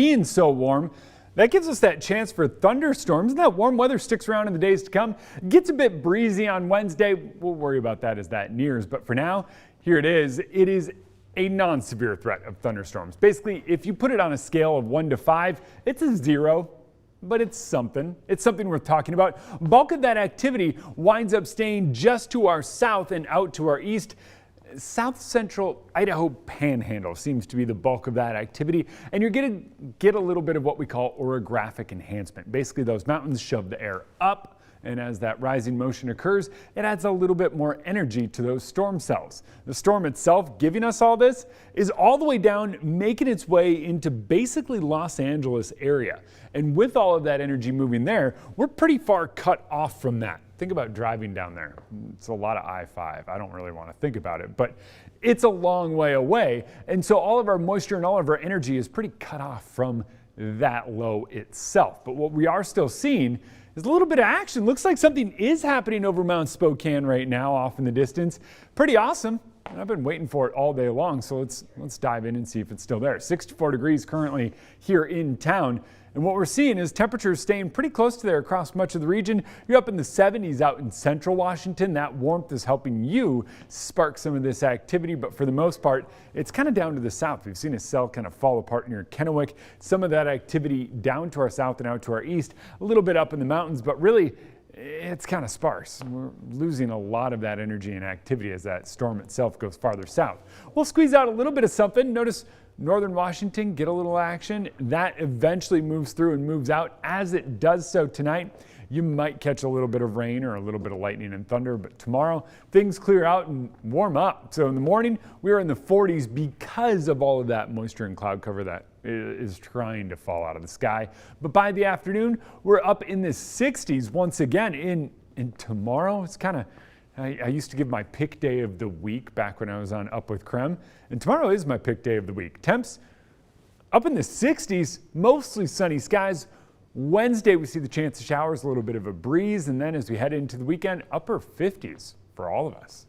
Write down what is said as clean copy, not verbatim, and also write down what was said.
Being so warm, that gives us that chance for thunderstorms, and that warm weather sticks around in the days to come. Gets a bit breezy on Wednesday. We'll worry about that as that nears, but for now, here it is. It is a non-severe threat of thunderstorms. Basically, if you put it on a scale of 1 to 5, it's a 0. But it's something. It's something worth talking about. Bulk of that activity winds up staying just to our south and out to our east. South central Idaho panhandle seems to be the bulk of that activity, and you're going to get a little bit of what we call orographic enhancement. Basically, those mountains shove the air up, and as that rising motion occurs, it adds a little bit more energy to those storm cells. The storm itself giving us all this is all the way down, making its way into basically Los Angeles area. And with all of that energy moving there, we're pretty far cut off from that. Think about driving down there. It's a lot of I-5. I don't really want to think about it, but it's a long way away. And so all of our moisture and all of our energy is pretty cut off from that low itself. But what we are still seeing is a little bit of action. Looks like something is happening over Mount Spokane right now off in the distance. Pretty awesome. And I've been waiting for it all day long, so let's dive in and see if it's still there. 64 degrees currently here in town. And what we're seeing is temperatures staying pretty close to there across much of the region. You're up in the 70s out in central Washington. That warmth is helping you spark some of this activity, but for the most part, it's kind of down to the south. We've seen a cell kind of fall apart near Kennewick. Some of that activity down to our south and out to our east, a little bit up in the mountains, but really it's kind of sparse. We're losing a lot of that energy and activity as that storm itself goes farther south. We'll squeeze out a little bit of something. Notice northern Washington get a little action. That eventually moves through and moves out. As it does so tonight, you might catch a little bit of rain or a little bit of lightning and thunder, but tomorrow things clear out and warm up. So in the morning, we are in the 40s because of all of that moisture and cloud cover that is trying to fall out of the sky. But by the afternoon, we're up in the 60s once again. In tomorrow, it's kind of, I used to give my pick day of the week back when I was on Up with KREM, and tomorrow is my pick day of the week. Temps up in the 60s, mostly sunny skies. Wednesday, we see the chance of showers, a little bit of a breeze, and then as we head into the weekend, upper 50s for all of us.